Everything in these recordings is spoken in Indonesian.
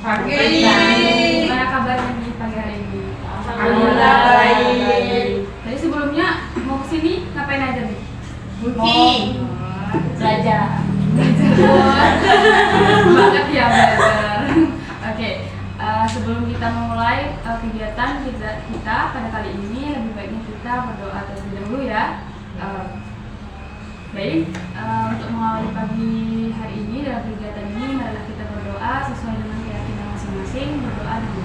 Pagi. Gimana kabarnya nih pagi hari ini? Alhamdulillah baik. Tadi sebelumnya mau kesini ngapain aja nih? Booking. Belajar. Banget ya belajar. Oke, sebelum kita memulai kegiatan kita pada kali ini, lebih baiknya kita berdoa terlebih dahulu ya. Baik, untuk mengawali pagi hari ini dalam kegiatan ini, marilah kita berdoa sesuai dengan keyakinan masing-masing. Berdoa dulu.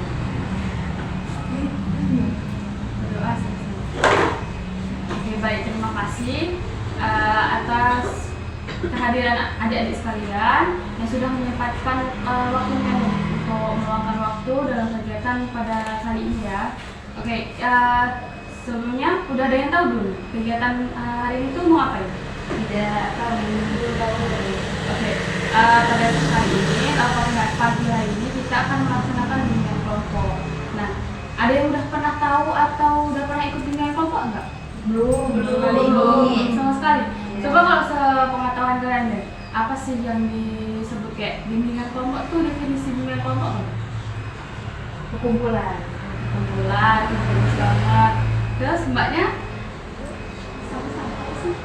Berdoa sama-sama. Oke, baik, terima kasih atas kehadiran adik-adik sekalian yang sudah menyempatkan waktunya untuk meluangkan waktu dalam kegiatan pada kali ini ya. Oke, sebelumnya udah ada yang tahu belum kegiatan hari ini tuh mau apa ya? Tidak tahu. Oke, pada hari ini atau pagi hari ini kita akan melaksanakan bimbingan kelompok. Nah, ada yang udah pernah tahu atau udah pernah ikut bimbingan kelompok enggak? Belum sama sekali. Coba kalau sepengetahuan kalian deh, apa sih yang disebut kayak bimbingan kelompok tuh, definisi bimbingan kelompok apa? Kumpulan. Bagus banget. Terus mbaknya?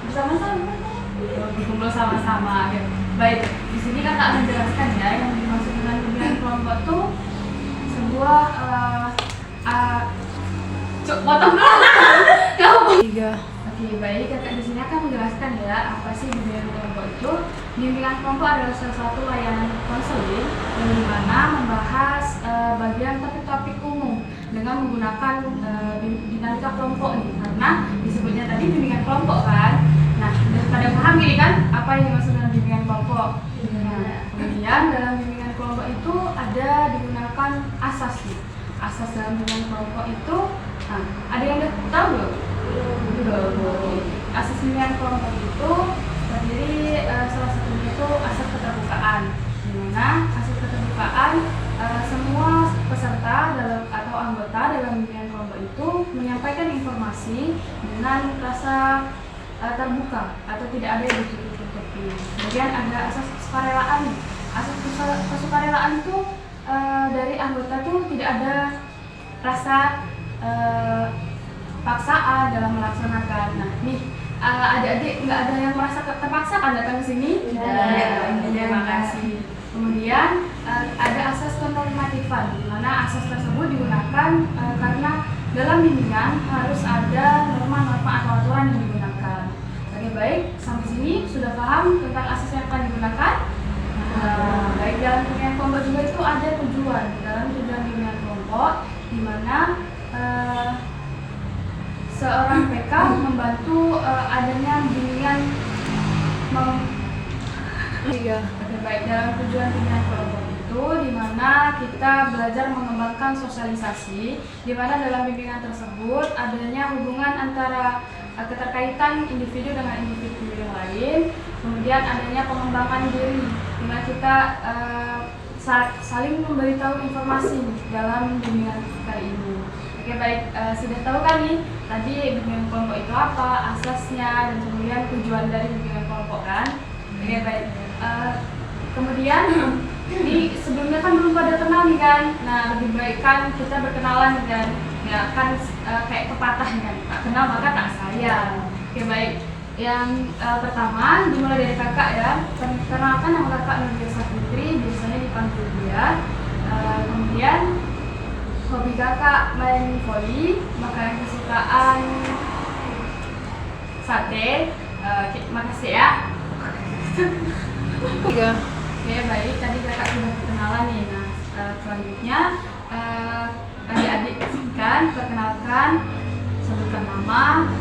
Bersama-sama. Berkumpul sama-sama. Oke. Baik, di sini kakak menjelaskan ya, yang dimaksud dengan bimbingan kelompok tuh sebuah potong dulu. Oke, baik, kakak di sini akan menjelaskan ya apa sih bimbingan kelompok itu. Bimbingan kelompok adalah salah satu layanan konseling yang dimana membahas bagian topik-topik umum dengan menggunakan dinamika kelompok nih, karena disebutnya tadi bimbingan kelompok kan. Nah, pada paham gini kan apa yang dimaksud dengan bimbingan kelompok? Nah, kemudian dalam bimbingan kelompok itu ada digunakan asas nih. Asas dalam bimbingan kelompok itu, ada yang udah tahu belum? Belum. Asas bimbingan kelompok itu terdiri salah satunya itu asas keterbukaan. Di mana asas keterbukaan semua peserta atau anggota dalam bimbingan kelompok itu menyampaikan informasi dengan rasa terbuka atau tidak ada yang ditutup-tutupi. Kemudian ada asas kesukarelaan. Asas kesukarelaan itu dari anggota tuh tidak ada rasa paksaan dalam melaksanakan. Nah, nih adik-adik nggak ada yang merasa terpaksa kan datang ke sini? Tidak. Terima kasih. Kemudian ada asas kenormatifan, di mana asas tersebut digunakan karena dalam bimbingan harus ada norma-norma atau aturan yang digunakan. Oke, baik, sampai sini sudah paham tentang asas yang akan digunakan? Baik, dalam bimbingan kelompok juga itu ada tujuan. Dalam tujuan bimbingan kelompok, di mana seorang PK membantu adanya bimbingan Oke, baik, dalam tujuan bimbingan kelompok itu di mana kita belajar mengembangkan sosialisasi, di mana dalam bimbingan tersebut adanya hubungan antara keterkaitan individu dengan individu yang lain, kemudian adanya pengembangan diri, di mana kita saling memberitahu informasi dalam bimbingan kali ini. Oke, baik, sudah tahu kan nih tadi bimbingan kelompok itu apa, asasnya, dan kemudian tujuan dari bimbingan kelompok kan? Oke, baik. Kemudian ini sebelumnya kan belum pada kenal nih kan. Nah, lebih baik kan kita berkenalan dan ya kan kayak pepatah kan, tak kenal maka tak sayang. Oke, baik. Yang pertama dimulai dari kakak ya. Perkenalkan, nama kakak Nurbiasa Putri, biasanya dipanggil dia. Kemudian hobi kakak main voli, makanan kesukaan sate. Makasih ya. Oke, baik, tadi kakak sudah perkenalan nih. Nah, selanjutnya adik-adik kan perkenalkan, sebutkan nama,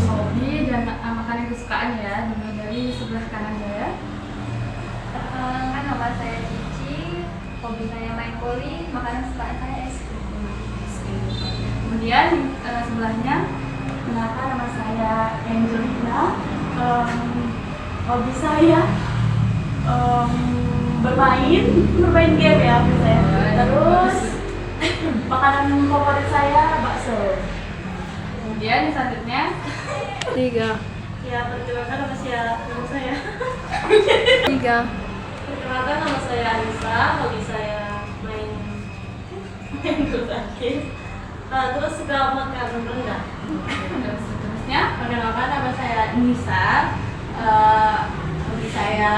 hobi, dan makanan kesukaan ya. Dimulai dari sebelah kanan ya. Perkenalkan, nama saya Cici, hobi saya main voli, makanan kesukaan saya es krim. Kemudian sebelahnya, kenalkan, nama saya Angelina. Hobi saya bermain game ya saya. Terus makanan favorit saya bakso. kemudian selanjutnya Ya, perkenalkan nama saya Tiga. Perkenalkan nama saya Anissa, hobi saya main Terus sakit. Terus suka makan rendang. Terus seterusnya Perkenalkan, nama saya Nisa. Hobi saya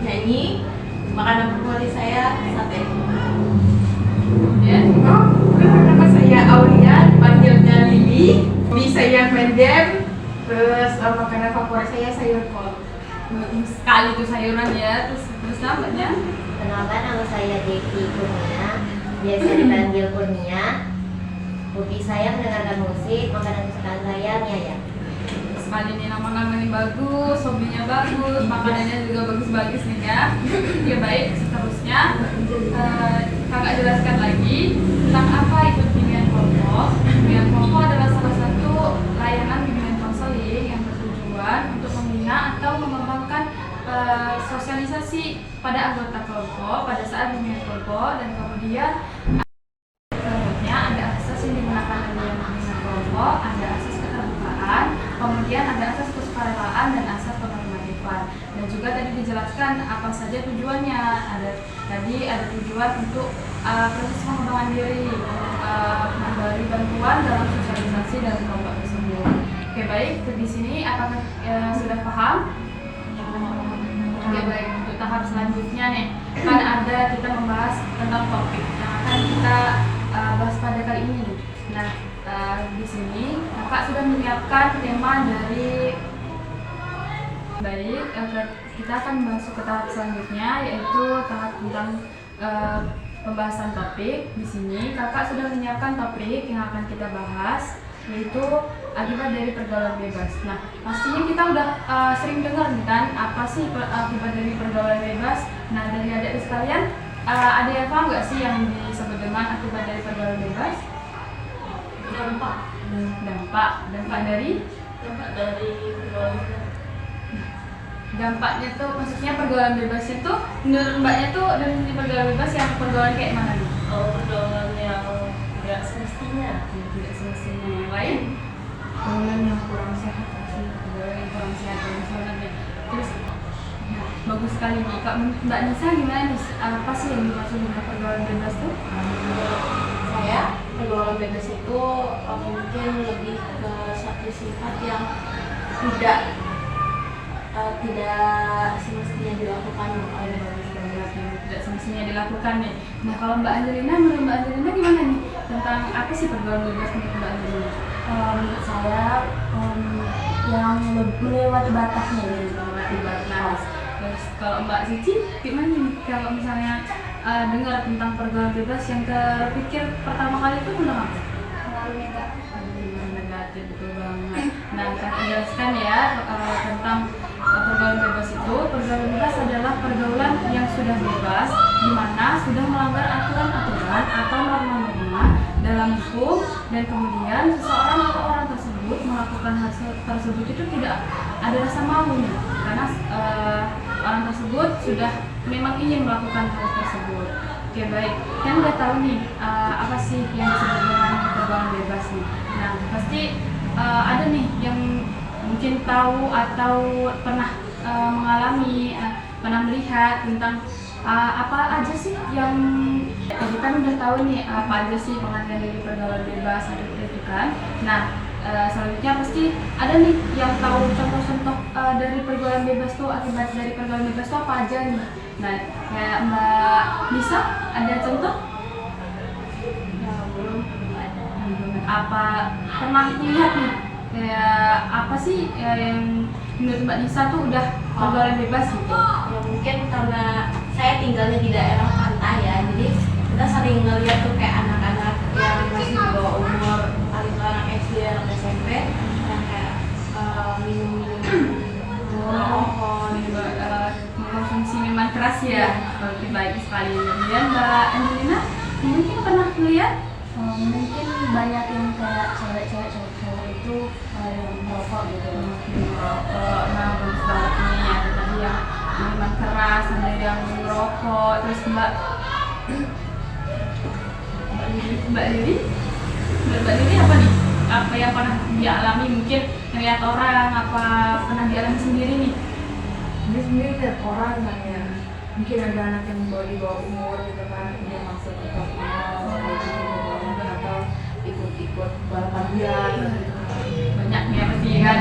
nyanyi. Makanan favorit saya sate. kemudian Nama saya Aulia, panggilnya Lili. Hobi saya main game. Terus makanan favorit saya sayur kol. bagus sekali tuh sayuran ya. Terus namanya Kenalkan, nama saya Devi Kurnia, biasa dipanggil Kurnia. Hobi saya mendengarkan musik, makanan kesukaan saya mie ayam. sekali nih nama-namanya bagus, hobinya bagus, makanannya juga bagus-bagus nih ya. Oke baik, seterusnya kakak jelaskan lagi tentang apa itu bimbingan kelompok. Bimbingan kelompok adalah salah satu layanan bimbingan konseling yang bertujuan untuk membina atau mengembangkan sosialisasi pada anggota kelompok pada saat bimbingan kelompok, dan kemudian selanjutnya ada asas yang digunakan dalam bimbingan kelompok, ada asas keterbukaan, kemudian ada asas kesukarela dan asas penormatifan. Dan juga tadi dijelaskan apa saja tujuannya. Ada tujuan untuk proses pengembangan diri, memberi bantuan dalam sosialisasi dalam kelompok tersebut. Oke baik, di sini apakah sudah paham? Oke baik, untuk tahap selanjutnya nih kan ada kita membahas tentang topik yang akan kita bahas pada kali ini nih. Nah, di sini kakak sudah menyiapkan tema dari baik. Kita akan masuk ke tahap selanjutnya, yaitu tahap tentang pembahasan topik. Di sini kakak sudah menyiapkan topik yang akan kita bahas, yaitu akibat dari pergaulan bebas. Nah, pastinya kita udah sering dengar nih kan, apa sih akibat dari pergaulan bebas? Nah, dari adik sekalian, ada yang paham nggak sih yang disebut dengan akibat dari pergaulan bebas? Dampak Dampak dari pergaulan. dampaknya tuh, maksudnya pergaulan bebas itu menurut mbaknya tuh dari pergaulan bebas yang pergaulan kayak mana nih? Pergaulan yang tidak semestinya. Tidak semestinya. Yang lain? Pergaulan yang kurang sehat. Pergaulan yang kurang sehat sebenarnya. Terus nah, bagus sekali nih. Kak Mbak Nisa gimana nih? Apa sih yang dimaksud dengan pergaulan bebas tuh? Saya pergaulan bebas itu mungkin lebih ke suatu sifat yang tidak semestinya dilakukan oleh Tidak semestinya dilakukan nih. Nah kalau Mbak Angelina, menurut Mbak Angelina gimana nih tentang apa sih pergaulan bebas menurut Mbak Angelina? menurut saya yang melewati batasnya ya. Melewati batas. Terus kalau Mbak Cici gimana nih kalau misalnya dengar tentang pergaulan bebas yang terpikir pertama kali itu tentang apa? Negatif, betul banget. Nah, saya jelaskan ya tentang pergaulan bebas itu. Pergaulan bebas adalah pergaulan yang sudah bebas, di mana sudah melanggar aturan-aturan atau norma-norma dalam hukum, dan kemudian seseorang atau orang tersebut melakukan hal tersebut itu tidak ada rasa malu nih, karena orang tersebut sudah memang ingin melakukan hal tersebut. Oke baik, yang udah tahu nih apa sih yang disebut dengan pergaulan bebas nih. Nah pasti ada nih yang mungkin tahu atau pernah mengalami, pernah melihat tentang apa aja sih yang tadi kan udah tahu nih apa aja sih pengertian dari pergaulan bebas itu kan. Nah selanjutnya pasti ada nih yang tahu contoh-contoh dari pergaulan bebas tuh, akibat dari pergaulan bebas tuh apa aja nih. Nah kayak Mbak Nisa ada contoh? belum ada. Apa pernah lihat nih kayak apa sih yang menurut Mbak Nisa tuh udah pergaulan bebas gitu? Ya mungkin karena saya tinggalnya di daerah pantai ya, jadi kita sering ngeliat tuh kayak anak-anak yang masih di bawah umur, paling anak SD, anak SMP yang kayak minum alkohol, Mengkonsumsi minuman keras ya. Oke baik sekali. Kemudian Mbak Angelina mungkin pernah melihat mungkin banyak yang kayak cewek-cewek itu yang merokok gitu. merokok. Nah bagus banget nih, ada tadi yang minuman keras, ada yang merokok. Terus Mbak Lili apa nih? Apa yang pernah dialami, mungkin ngeliat orang, apa pernah dialami sendiri nih? Ini sendiri lihat orang kan ya. mungkin ada anak yang di bawah umur gitu kan, dia masuk ke klubnya atau ikut balapan liar gitu. Banyak ya pasti kan.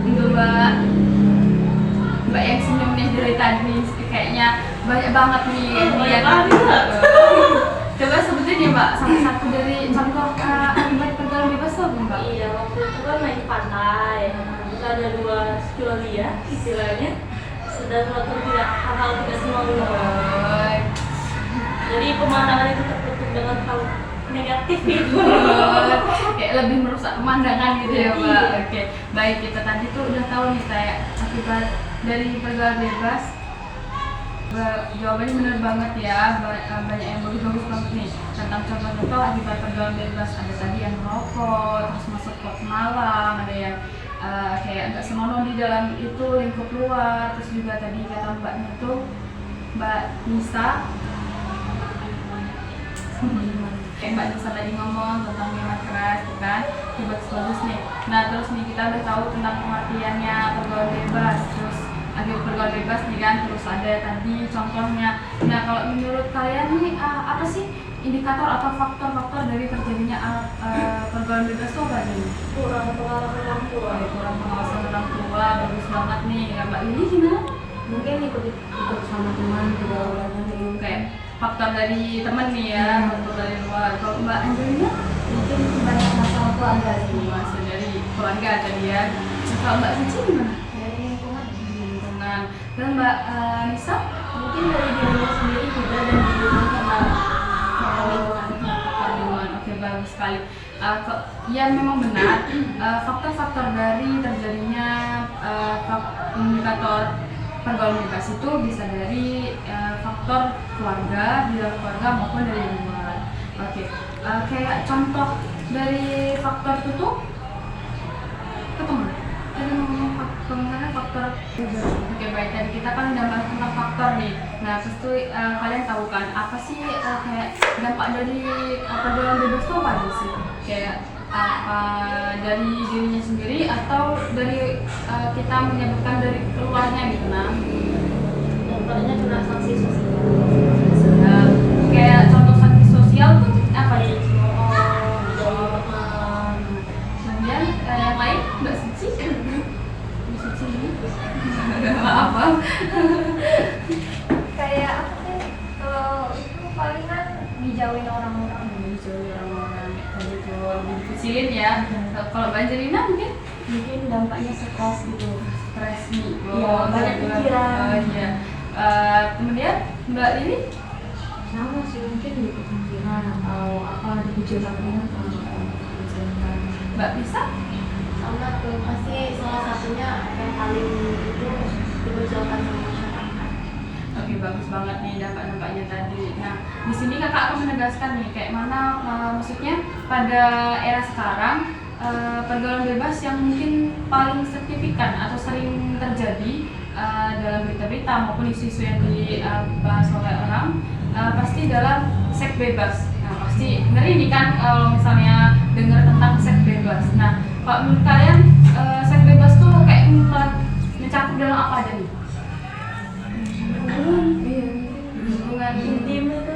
Untuk Mbak yang senyum nih dari tadi kayaknya banyak banget nih lihat. Coba sebutin ya Mbak salah satu dari contoh akibat pergaulan bebas tuh Mbak. Iya, waktu itu kan main di pantai. Kita ada 2 skill ya istilahnya. Sedang melakukan hal-hal tidak senonoh. Jadi pemandangan itu tertutup dengan hal negatif itu. Kayak lebih merusak pemandangan gitu ya Mbak. Oke, baik, kita tadi tuh udah tahu nih kayak akibat dari pergaulan bebas. Jawabannya benar banget ya, banyak yang bagus-bagus banget nih tentang contoh-contoh akibat pergaulan bebas. Ada tadi yang merokok, terus masuk klub malam, ada yang kayak nggak senonoh di dalam itu lingkup luar, terus juga tadi kata Mbaknya itu Mbak Nisa, kayak Mbak Nisa tadi ngomong tentang minuman keras, gitu kan, bagus-bagus nih. Nah terus nih kita udah tahu tentang pengertiannya pergaulan bebas, terus akibat pergaulan bebas nih kan, terus ada tadi contohnya. Nah kalau menurut kalian nih apa sih indikator atau faktor-faktor dari terjadinya pergaulan bebas itu apa nih? Kurang pengalaman orang tua. Kurang pengawasan orang tua, bagus banget nih. Ya, Mbak Lili gimana? Mungkin ikut sama teman pergaulannya nih. Kayak faktor dari teman nih ya, faktor dari luar. Kalau Mbak Angelina? Mungkin banyak masalah keluarga sih. Masih dari keluarga tadi ya. Kalau Mbak Cici gimana? Dari lingkungan. Lingkungan. Dan Mbak Nisa? Mungkin dari dirinya sendiri juga dan lingkungan karena Lingkungan. Oke, bagus sekali. Ya memang benar. Faktor-faktor dari terjadinya indikator pergaulan bebas itu bisa dari faktor keluarga, di dalam keluarga maupun dari luar. Oke, kayak contoh dari faktor itu tuh ketemu. Tadi ngomong faktor. Oke, baik, tadi kita kan udah bahas tentang faktor nih. Nah, terus tuh kalian tahu kan apa sih kayak dampak dari pergaulan bebas itu apa aja sih? Kayak apa dari dirinya sendiri atau dari kita menyebutkan dari keluarnya gitu nah. dampaknya kena sanksi sosial. Nah, kayak contoh sanksi sosial tuh apa sih? Kemudian yang lain Mbak Suci? Mbak Suci ini? Maaf. Kayak apa sih? Kalau itu palingan dijauhin orang-orang. Dijauhin orang-orang tadi tuh lebih dikecilin ya. Kalau Mbak Angelina mungkin Dampaknya stres gitu. stres nih. Iya, banyak pikiran. Iya. Kemudian Mbak Lili? Sama sih, mungkin di pikiran atau apa dikucilkan Mbak Lisa? sama tuh pasti salah satunya yang paling itu dikucilkan sama masyarakat. Oke, bagus banget nih dampak-dampaknya tadi. Nah, di sini kakak akan menegaskan nih kayak mana maksudnya pada era sekarang pergaulan bebas yang mungkin paling signifikan atau sering terjadi dalam berita-berita maupun isu-isu yang dibahas oleh orang pasti dalam seks bebas. Nah, pasti ngeri nih kan kalau misalnya dengar tentang seks bebas. Nah, kalau menurut kalian seks bebas tuh kayak mencakup dalam apa aja nih? Hubungan Intim itu.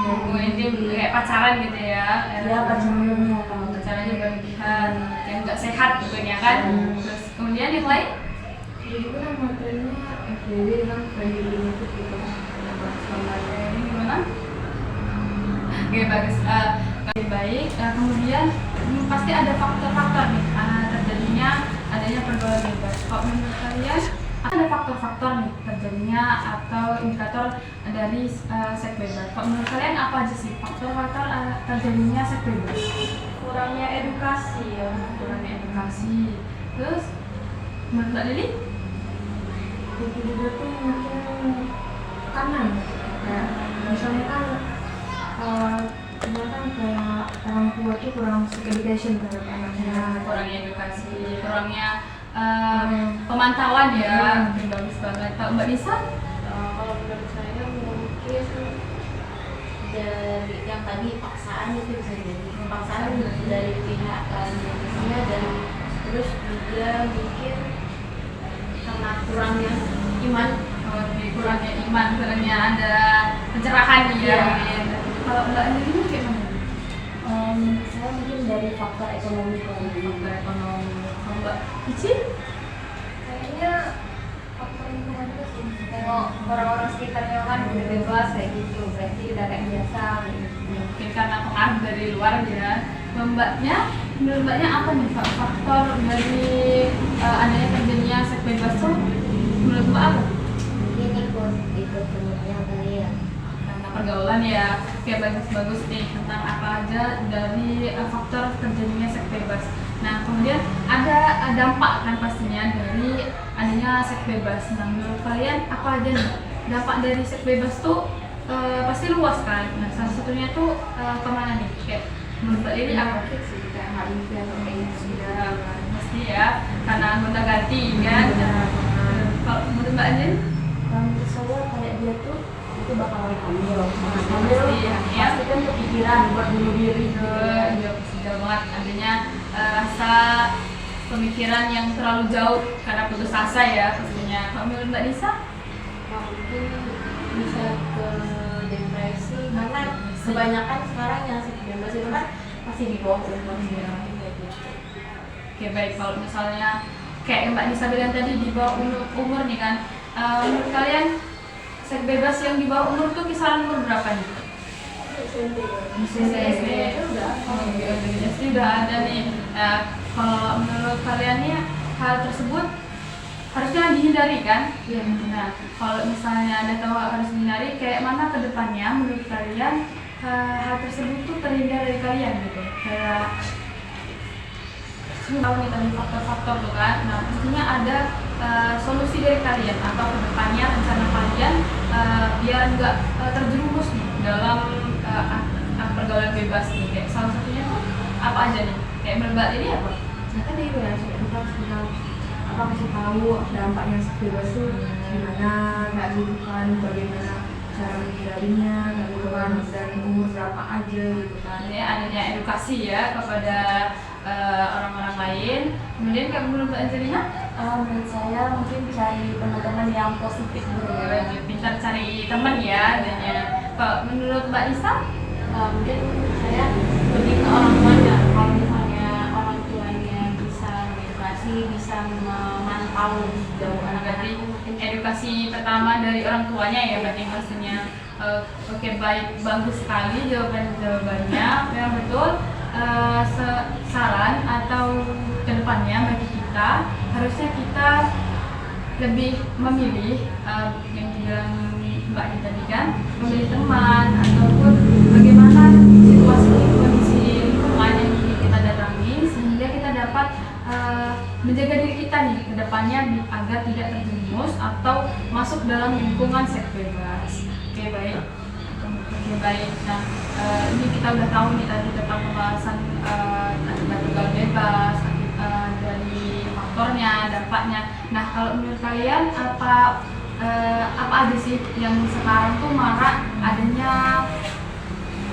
hubungan intim kayak pacaran gitu ya. Ya pacarannya. Pacarannya berlebihan yang nggak sehat gitu ya kan. Terus kemudian yang lain? Jadi kan materinya FWB dengan friendly itu gitu. Ini gimana? Oke, bagus. Baik. Kemudian pasti ada faktor-faktor nih terjadinya adanya pergaulan bebas. Kalau menurut kalian ada faktor-faktor nih terjadinya atau indikator dari seks bebas. Kalau menurut kalian apa aja sih faktor-faktor terjadinya seks bebas? Kurangnya edukasi ya. Kurangnya edukasi. Terus menurut Mbak Lili? Itu juga tuh mungkin kanan. Kayak misalnya kan ternyata kayak orang tua tuh kurang education terhadap anaknya. Kurangnya edukasi, kurangnya pemantauan ya. Bagus banget. Kalau Mbak Nisa? Kalau menurut saya mungkin dari yang tadi paksaan itu bisa jadi paksaan dari pihak Indonesia dan terus juga mungkin karena kurangnya iman lebih kurangnya iman, kurangnya ada pencerahan nih ya. Kalau Mbak Anjali ini kayak mana? Saya mungkin dari faktor ekonomi Faktor ekonomi. Kalau Mbak Cici? Kayaknya faktor lingkungan itu sih. Tengok orang-orang sekitarnya kan udah bebas kayak gitu, berarti udah kayak biasa gitu. Mungkin karena pengaruh dari luar ya. Mbaknya, menurut Mbaknya apa nih faktor dari adanya terjadinya seks bebas tuh menurut Mbak apa? mungkin ikut temennya kali ya. Karena pergaulan ya, kayak bagus-bagus nih tentang apa aja dari faktor terjadinya seks bebas. Nah kemudian ada dampak kan pastinya dari adanya seks bebas. Nah menurut kalian apa aja nih dampak dari seks bebas tuh pasti luas kan. Nah salah satunya tuh kemana nih? Kayak menurut Mbak Lili apa? sih kayak HIV atau AIDS gitu. Ya pasti ya karena anggota ganti kan. Kalau menurut Mbak Anjen? Menurut saya kayak dia tuh itu bakalan hamil. Pasti ya. Pasti kan kepikiran buat bunuh diri. Ya pasti jauh banget adanya rasa pemikiran yang terlalu jauh karena putus asa ya pastinya. Kalau menurut Mbak Nisa? Mungkin bisa ke depresi karena kebanyakan sekarang yang seks bebas itu kan masih di bawah umur ya. Oke baik, kalau misalnya kayak Mbak Nisa bilang tadi di bawah umur nih kan, menurut kalian seks bebas yang di bawah umur tuh kisaran umur berapa nih? SD udah. Oh iya, dari SD udah ada nih. Kalau menurut kaliannya hal tersebut harusnya dihindari kan? Iya. Nah, kalau misalnya ada tahu harus dihindari, kayak mana ke depannya menurut kalian hal tersebut tuh terhindar dari kalian gitu? Kayak tahu nih tadi faktor-faktor tuh kan. Nah, pastinya ada solusi dari kalian atau ke depannya rencana kalian biar nggak terjerumus nih dalam pergaulan bebas nih. Kayak salah satunya tuh apa aja nih? Kayak menurut Mbak ini apa? Nah tadi itu ya, kita harus kenal apa kasih tahu dampaknya seks bebas itu gimana, nggak gitu kan, bagaimana cara menghindarinya, nggak gitu kan, dan umur berapa aja gitu kan. Ini adanya edukasi ya kepada orang-orang lain. Kemudian kayak menurut Mbak Angelina, Menurut saya mungkin cari teman-teman yang positif gitu ya. pintar cari teman ya adanya. Kalau menurut Mbak Nisa, Mungkin saya lebih ke orang tuanya. Kalau misalnya orang tuanya bisa mengedukasi, bisa memantau jauh berarti anak-anak, edukasi pertama dari orang tuanya ya berarti maksudnya. Oke baik, bagus sekali jawabannya memang betul. Saran atau kedepannya bagi kita harusnya kita lebih memilih yang dibilang Mbak Adi tadi kan, memilih teman ataupun bagaimana situasi kondisi lingkungan yang kita datangi sehingga kita dapat menjaga diri kita nih ke depannya agar tidak terjerumus atau masuk dalam lingkungan seks bebas. Oke baik. Oke baik. Nah ini kita udah tahu nih tadi tentang pembahasan akibat pergaulan bebas, dari faktornya, dampaknya. Nah kalau menurut kalian apa aja sih yang sekarang tuh marak adanya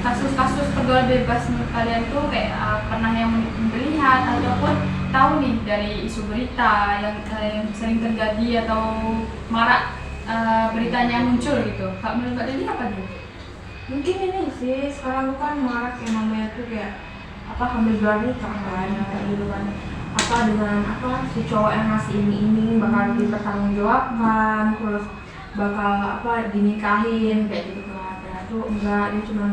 kasus-kasus pergaulan bebas menurut kalian tuh kayak pernah yang melihat ataupun tahu nih dari isu berita yang sering terjadi atau marak beritanya muncul gitu. Kak menurut Mbak Deni apa nih? mungkin ini sih sekarang tuh kan marak yang namanya tuh kayak apa hamil luar nikah kan, kayak gitu kan, apa dengan apa si cowok yang ngasih ini bakal dipertanggungjawabkan, terus bakal apa dinikahin kayak gitu kan. Nah itu enggak, dia cuma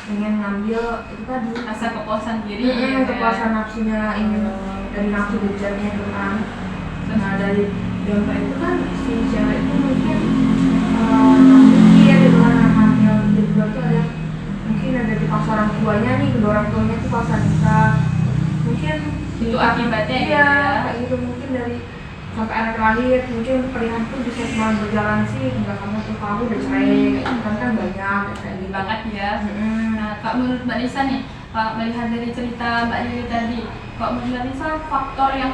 pengen ngambil itu tadi Rasa kepuasan diri kepuasan nafsunya, ingin dari nafsu bejatnya itu kan. Nah dari dampak itu kan si cewek itu mungkin mikir gitu kan, hamil gitu tuh ada mungkin ada di pas orang tuanya nih, kedua orang tuanya tuh pas nikah mungkin itu akibatnya iya, ya. kayak gitu mungkin dari sampai anak lahir mungkin pernikahan pun bisa cuma berjalan sih enggak kamu tuh kamu udah cerai kayak gitu kan banyak kayak gitu Banget ya. Nah, Kak menurut Mbak Nisa nih, melihat dari cerita Mbak Lili tadi, Kak menurut Mbak Nisa faktor yang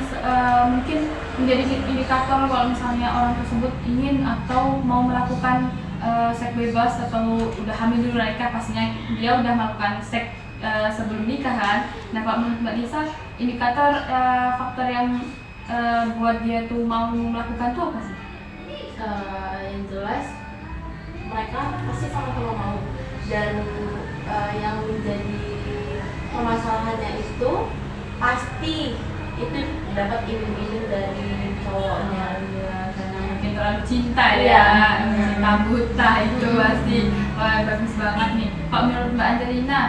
mungkin menjadi indikator kalau misalnya orang tersebut ingin atau mau melakukan seks bebas atau udah hamil dulu mereka pastinya dia udah melakukan seks sebelum nikahan. Nah, Kak menurut Mbak Nisa indikator faktor yang buat dia tuh mau melakukan tuh apa sih? yang jelas mereka pasti sama-sama mau, dan yang menjadi permasalahannya itu pasti itu dapat iming-iming dari cowoknya. Karena mungkin terlalu cinta Iya. cinta buta itu pasti. Wah, bagus banget nih. Pak, menurut Mbak Angelina,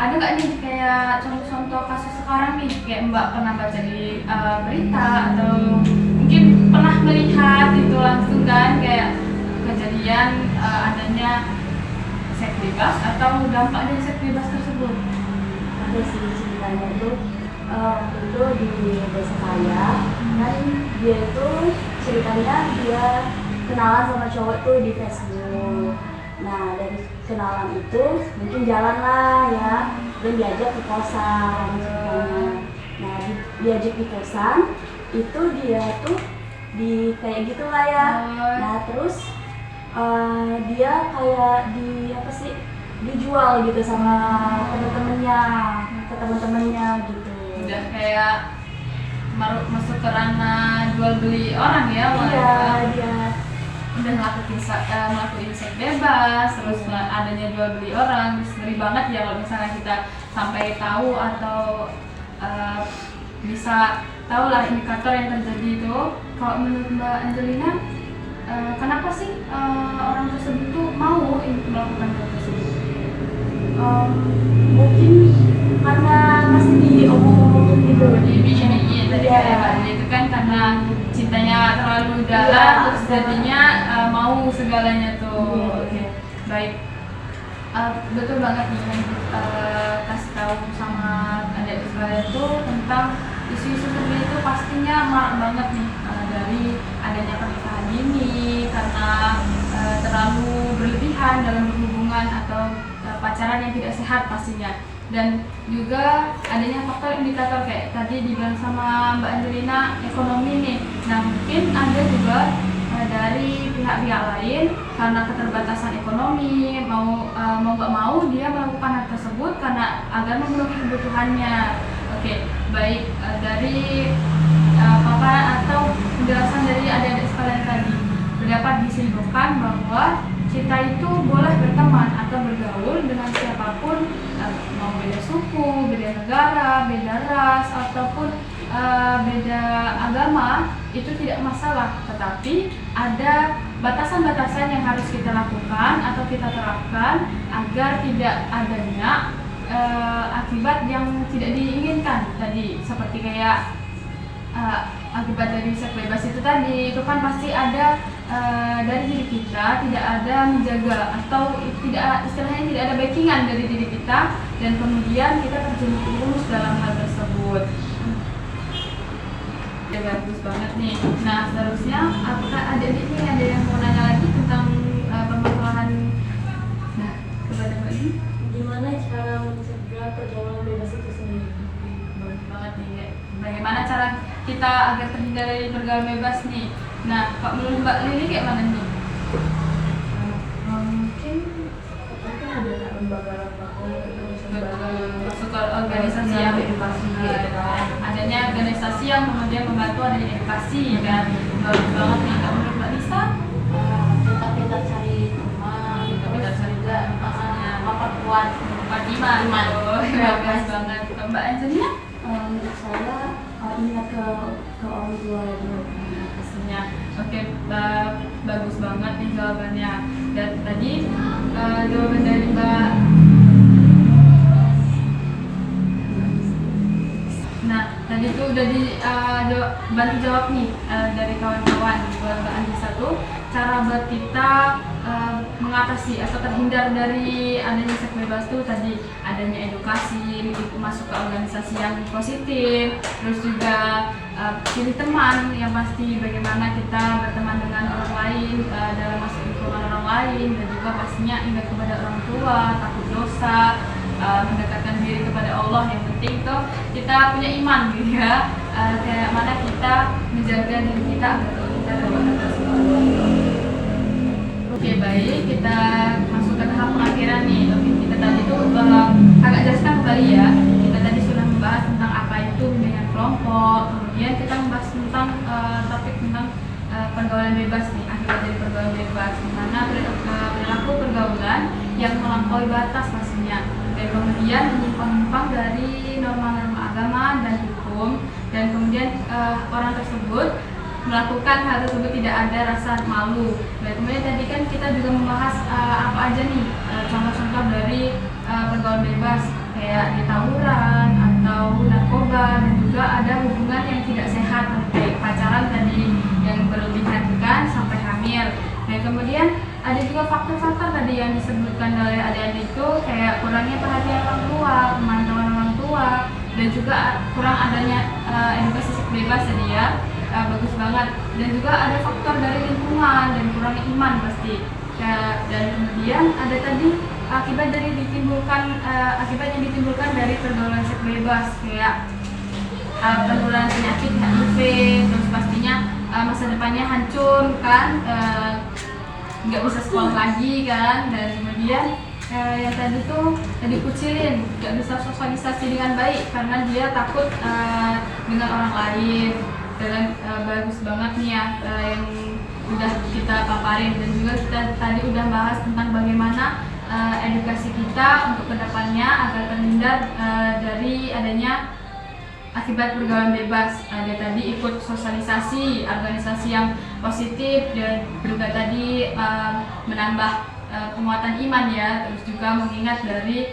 ada nggak nih kayak contoh-contoh kasus sekarang nih, kayak Mbak pernah baca di berita atau mungkin pernah melihat itu langsung kan, kayak kejadian adanya seks bebas atau dampak dari seks bebas tersebut? Ada sih ceritanya itu waktu itu di desa saya kan, dia itu ceritanya dia kenalan sama cowok tuh di Facebook. Nah dari kenalan itu mungkin jalan lah ya, dan diajak ke kosan ceritanya. Nah diajak di kosan itu dia tuh di kayak gitulah ya. Nah terus dia kayak di apa sih, dijual gitu sama temen-temennya, ke temen-temennya gitu. Udah kayak masuk ke ranah jual beli orang ya. Iya dia. Udah ngelakuin seks bebas, terus adanya jual beli orang. Ngeri banget ya kalau misalnya kita sampai tahu atau bisa tahu lah indikator yang terjadi itu. Kalau menurut Mbak Angelina, kenapa sih orang tersebut tuh mau melakukan hal tersebut? Mungkin karena masih diomong-omong gitu. Dibikin tadi Iya. kayak Mbak itu kan karena cintanya terlalu dalam, Iya. terus jadinya mau segalanya tuh. Iya. Oke, baik. Betul banget nih yang kasih tahu sama adik sekalian tuh tentang isu-isu seperti itu pastinya marak banget nih dari adanya pernikahan dini karena terlalu berlebihan dalam berhubungan atau pacaran yang tidak sehat pastinya. Dan juga adanya faktor indikator kayak tadi dibilang sama Mbak Angelina, ekonomi nih. Nah mungkin ada juga dari pihak-pihak lain karena keterbatasan ekonomi, mau nggak mau dia melakukan hal tersebut karena agar memenuhi kebutuhannya. Oke, baik. Dari paparan atau penjelasan dari adik-adik sekalian tadi dapat disimpulkan bahwa kita itu boleh berteman atau bergaul dengan siapapun, mau beda suku, beda negara, beda ras, ataupun beda agama, itu tidak masalah. Tetapi ada batasan-batasan yang harus kita lakukan atau kita terapkan agar tidak adanya akibat yang tidak diinginkan tadi, seperti kayak akibat dari seks bebas itu tadi, itu kan pasti ada dari diri kita tidak ada menjaga atau tidak, istilahnya tidak ada backingan dari diri kita, dan kemudian kita terjerumus dalam hal tersebut. Ya, bagus banget nih. Nah seterusnya, apakah adik-adik ini ada yang mau nanya lagi tentang permasalahan kepada Mbak ini? Gimana cara mencegah pergaulan bebas itu sendiri? Bagus banget nih. Bagaimana cara kita agar terhindar dari pergaulan bebas nih? Nah, Pak, menurut Mbak Lili kayak mana nih? Mungkin ada lembaga-lembaga Masuk ke organisasi yang edukasi gitu kan. adanya organisasi yang kemudian membantu adanya edukasi kan. Bagus banget nih. Kalau menurut Mbak Lisa? Kita cari teman, Kita cari juga pastinya memperkuat Pak Iman. Bagus banget. Mbak Angelina? Menurut saya ingat ke orang tua gitu. Pastinya. Oke, bagus banget nih jawabannya. Dan tadi jawaban dari Mbak. Nah, tadi tuh udah bantu jawab nih dari kawan-kawan Mbak Anissa tuh cara buat kita mengatasi atau terhindar dari adanya seks bebas tuh tadi adanya edukasi, masuk ke organisasi yang positif, terus juga pilih teman yang pasti, bagaimana kita berteman dengan orang lain dalam masuk lingkungan orang lain, dan juga pastinya ingat kepada orang tua, takut dosa, mendekatkan diri kepada Allah. Yang penting tuh kita punya iman gitu ya, kayak mana kita menjaga diri kita agar terhindar dari hal tersebut. Oke, baik, kita masuk ke tahap pengakhiran nih. Oke, kita tadi tuh agak jelaskan kembali ya. Kita tadi sudah membahas tentang apa itu bimbingan kelompok, kemudian kita membahas tentang topik tentang pergaulan bebas nih. pergaulan bebas, di mana perilaku pergaulan yang melampaui batas pastinya, dan kemudian menyimpang-nyimpang dari norma-norma agama dan hukum, dan kemudian orang tersebut melakukan hal tersebut tidak ada rasa malu. Dan kemudian tadi kan kita juga membahas apa aja nih contoh-contoh dari pergaulan bebas, kayak di tawuran atau narkoba, dan juga ada hubungan yang tidak sehat kayak pacaran tadi yang berlebihan kan sampai hamil. Dan kemudian ada juga faktor-faktor tadi yang disebutkan oleh adik-adik itu, kayak kurangnya perhatian orang tua, pemantauan orang tua, dan juga kurang adanya edukasi seks bebas tadi ya. Bagus banget. Dan juga ada faktor dari lingkungan dan kurangnya iman pasti. Dan kemudian ada tadi akibat yang ditimbulkan dari pergaulan seks bebas, kayak penularan penyakit HIV, terus pastinya masa depannya hancur kan, nggak bisa sekolah lagi kan, dan kemudian yang tadi tuh dikucilin, nggak bisa sosialisasi dengan baik karena dia takut dengan orang lain. Dan bagus banget nih ya yang udah kita paparin, dan juga kita tadi udah bahas tentang bagaimana edukasi kita untuk kedepannya agar terhindar dari adanya akibat pergaulan bebas. Ada tadi ikut sosialisasi, organisasi yang positif, dan juga tadi menambah penguatan iman ya, terus juga mengingat dari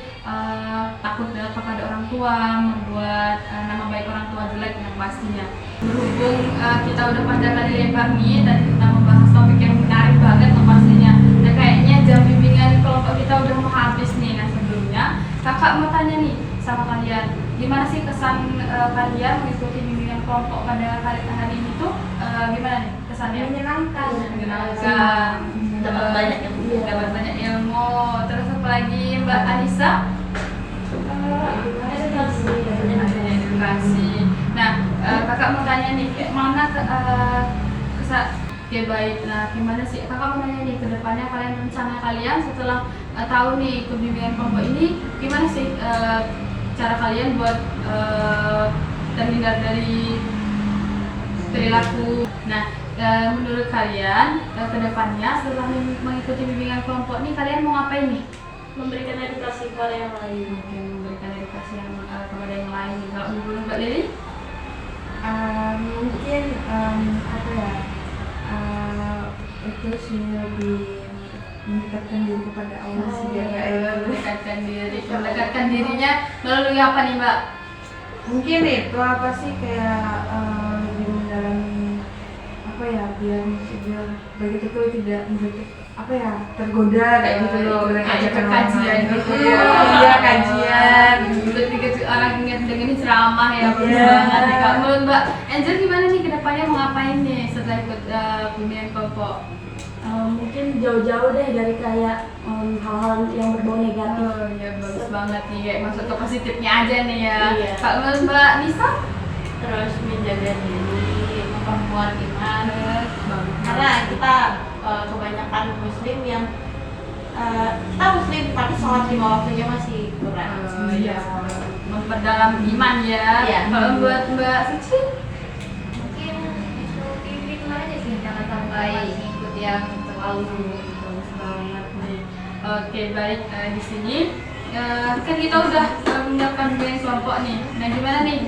takut kepada orang tua, membuat nama baik orang tua jelek yang pastinya. Berhubung kita udah panjang kali lebar nih, tadi kita membahas topik yang menarik banget pastinya. Nah kayaknya jam bimbingan kelompok kita udah mau habis nih. Nah sebelumnya kakak mau tanya nih sama kalian, gimana sih kesan kalian mengikuti bimbingan kelompok pada hari ini tuh gimana nih kesannya? Menyenangkan. Dapat banyak ilmu. Dapat banyak ilmu. Terus apa lagi Mbak Anissa? Edukasi. Nah kakak mau tanya nih, kayak mana kesan? Oke baik, nah gimana sih kakak mau nanya nih, kedepannya kalian rencana kalian setelah tahu nih ikut bimbingan kelompok ini, gimana sih cara kalian buat terhindar dari perilaku. Nah menurut kalian kedepannya setelah mengikuti bimbingan kelompok ini kalian mau ngapain nih? Memberikan edukasi kepada yang lain. Mungkin memberikan edukasi yang kepada yang lain. Kalau dulu Mbak Lili? Mungkin apa ya, itu sih lebih mendekatkan diri kepada Allah sih ya. Mendekatkan dirinya melalui apa nih Mbak? Mungkin itu apa sih, kayak lebih mendalami apa ya, biar begitu tuh tidak apa ya, tergoda kayak gitu loh, dengan ajakan kajian orang. gitu. Iya kajian. Berarti orang ingat dengan ceramah ya, bagus Iya. banget nih Kak. Menurut Mbak Angel gimana nih kedepannya mau ngapain nih setelah ikut bimbingan kelompok? Mungkin jauh-jauh deh dari kayak hal-hal yang berbau negatif. Oh ya bagus banget nih, kayak masuk ke positifnya aja nih ya. Iya. Kak menurut Mbak Nisa? Terus menjaga diri, memperkuat iman. Bagus. Karena kita kebanyakan muslim yang kita muslim tapi sholat 5 waktunya masih kurang. Iya, memperdalam iman ya. Iya. Kalau buat Mbak Suci? Mungkin ikuti aja sih, jangan sampai ikut yang terlalu. Bagus banget nih. Oke baik, di sini kan kita udah menyiapkan bimbingan kelompok nih. Nah gimana nih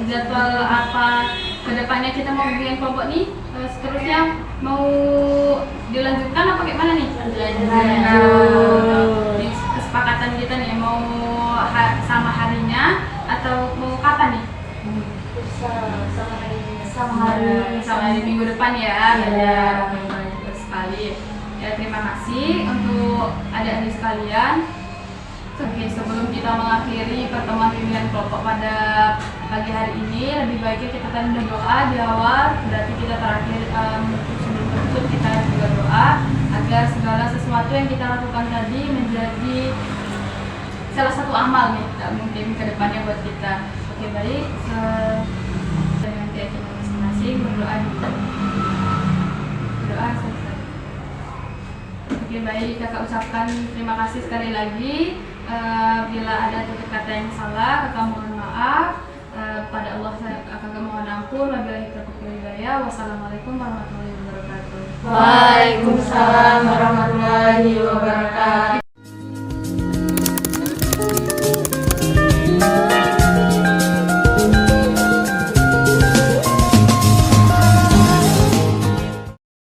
jadwal apa kedepannya kita mau bimbingan kelompok nih? Seterusnya mau dilanjutkan apa gimana nih? Di kesepakatan kita nih mau sama harinya atau mau kapan nih? Sama hari minggu depan ya. Iya. Baik sekali. Ya terima kasih untuk adik-adik sekalian. Oke, sebelum kita mengakhiri pertemuan bimbingan kelompok pada pagi hari ini, lebih baiknya kita tadi udah doa di awal. Berarti kita terakhir sebelum tutup kita juga doa agar segala sesuatu yang kita lakukan tadi menjadi salah satu amal nih, tak mungkin kedepannya buat kita. Oke baik, dengan keyakinan masing-masing berdoa dulu. Berdoa selesai. Oke baik, kakak ucapkan terima kasih sekali lagi. Bila ada tutur kata yang salah, kakak mohon maaf. Pada Allah kakak mohon Mohon ampun, wabillahi taufiq wal hidayah. Wassalamualaikum warahmatullahi wabarakatuh. Waalaikumsalam warahmatullahi wabarakatuh.